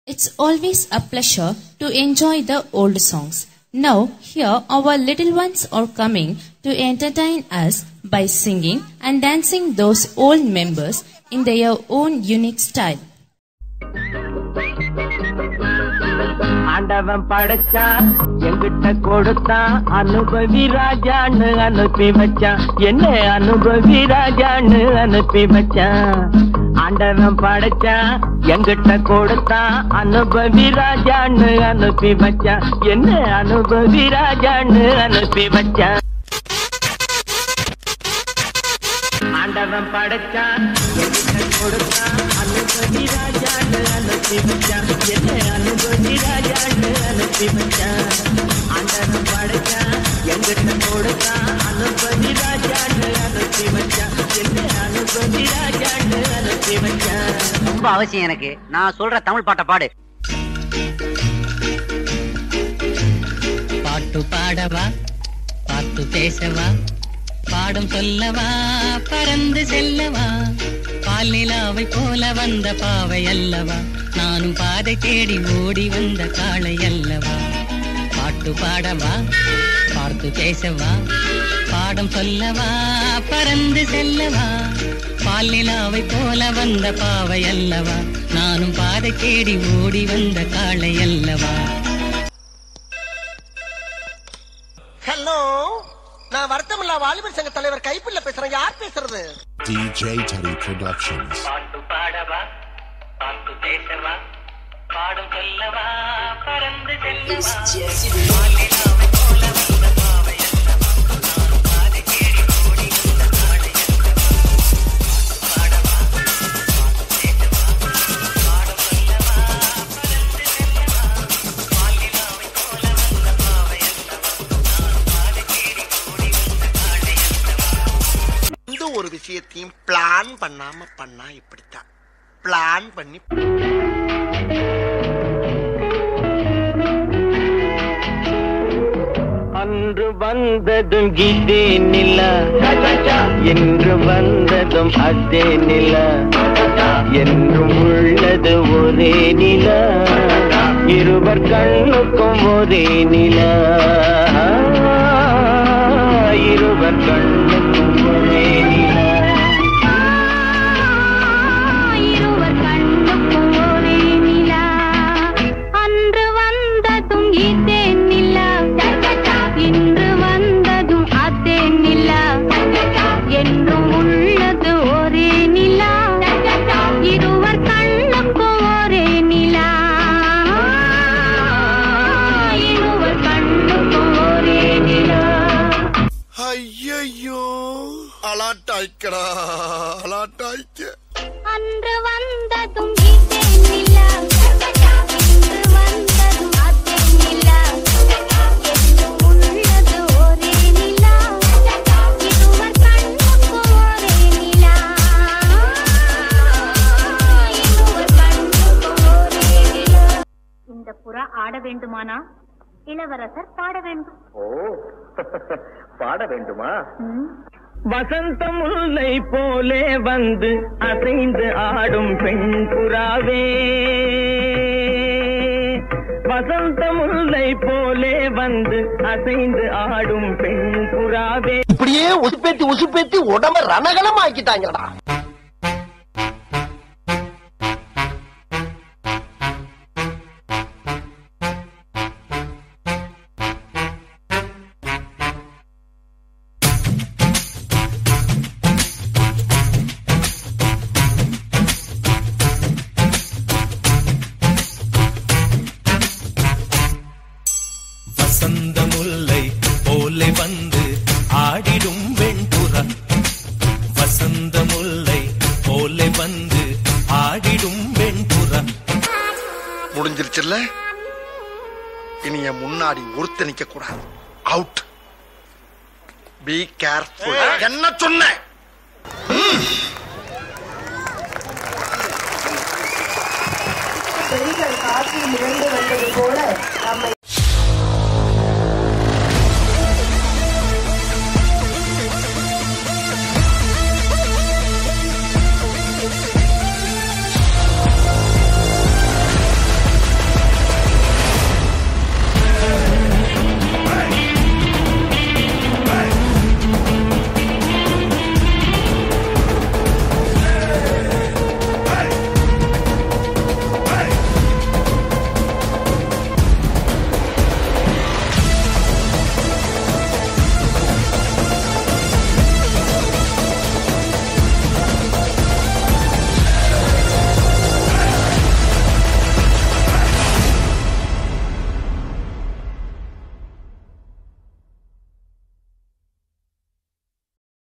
It's always a pleasure to enjoy the old songs. Now, here our little ones are coming to entertain us by singing and dancing those old members in their own unique style. ஆண்டவன் படைச்சான் எங்கிட்ட கொடுத்தான் அனுபவி ராஜான்னு அனுப்பி வச்சான் என்ன அனுபவி ராஜான்னு அனுப்பி வச்சான் ஆண்டவன் படைச்சான் எங்கிட்ட கொடுத்தான் அனுபவி ராஜான்னு அனுப்பி வச்சான் என்ன அனுபவி ராஜான்னு அனுப்பி வச்சான் ஆண்டவன் படைச்சான் எங்கிட்ட கொடுத்தான் அனுபவி ராஜான்னு அனுப்பி வச்சான் என்ன அனுபவி ராஜான்னு அனுப்பி வச்சான் ஆண்டவன் படைச்சான் எங்கிட்ட கொடுத்தான் அனுபவி ராஜான்னு அனுப்பி வச்சான் என்ன அனுபவி ராஜான்னு அனுப்பி வச்சான். ரொம்ப அவசியம் எனக்கு. நான் சொல்ற தமிழ் பாட்டை பாடு. பாட்டு பாடவா, பாட்டு பேசவா, பாடும் சொல்லவா, பறந்து செல்லவா, பால் நிலாவை போல வந்த பாவை அல்லவா, நானும் பாதை தேடி ஓடி வந்த காளை அல்லவா. பாட்டு பாடவா, பாட்டு பேசவா, பாடும் சொல்லவா, பறந்து செல்லவா, பால் நிலாவை போல வந்த பாவை அல்லவா, நானும் பாதை தேடி ஓடி வந்த காளை அல்லவா. ஹலோ, நான் வருத்தமில்லா வாலிபர் சங்க தலைவர் கைப்பிள்ள பேசுறேன். யார் பேசுறது? DJ Teddy Productions. பாட்டு பாடவா, பாட்டு பேசவா, பாடும் சொல்லவா, பறந்து செல்லவா, பால் நிலாவை போல வந்த பாவை அல்லவா, நானும் பாதை தேடி ஓடி வந்த காளை அல்லவா. பாடவா, பாட்டு பேசவா, பாடும் சொல்லவா, பறந்து செல்லவா, பால் நிலாவை போல வந்த பாவை அல்லவா, நானும் பாதை தேடி ஓடி வந்த காளை அல்லவா. இந்த ஒரு விஷயத்தையும் பிளான் பண்ணாம பண்ணா இப்படித்தான். பிளான் பண்ணி அன்று வந்ததும் இதே நிலா, என்று வந்ததும் அதே நிலா, என்றும் உள்ளது ஒரே நிலா, இருவர் கண்ணுக்கும் ஒரே நிலா, இருவர் கண்ணுக்கும் ஒரே நிலா, இருவர் கண்ணுக்கும் ஒரே நிலா. அன்று வந்ததும் இதே நிலா, இன்று வந்ததும் அதே நிலா, என்றும் உள்ளது ஒரே நிலா, இருவர் கண்ணுக்கும் ஒரே நிலா, இருவர் கண்ணுக்கும் ஒரே நிலா. ஐயோ, அலாட்டாய்க்கடா, அலாட்டாய்க்க. அன்று வந்ததும் இதே நிலா, இன்று வந்ததும் அதே நிலா, என்றும் உள்ளது ஒரே நிலா, இருவர் கண்ணுக்கும் ஒரே நிலா, இருவர் கண்ணுக்கும் ஒரே நிலா. இந்த புறா ஆட வேண்டுமானா இளவரசர் பாட வேண்டும். ஓ, பாட வேண்டுமா? வசந்த முல்லை போலே வந்து அசைந்து ஆடும் பெண் புறாவே, வசந்த முல்லை போலே வந்து அசைந்து ஆடும் பெண் புறாவே. இப்படியே உசுப்பேத்தி உசுப்பேத்தி உடம்ப ரணகலம் ஆக்கிட்டாங்கடா. வசந்த முல்லை போலே வந்து ஆடிடும் வெண்புறா, வசந்த முல்லை போலே வந்து ஆடிடும் வெண்புறா. முடிஞ்சிருச்சுல்ல? இனி என் முன்னாடி ஒருத்த நிக்க கூடாது. அவுட். Be careful. என்ன சொன்ன? பெண்கள் காற்றில் மிதந்து வந்தது போல நம்மை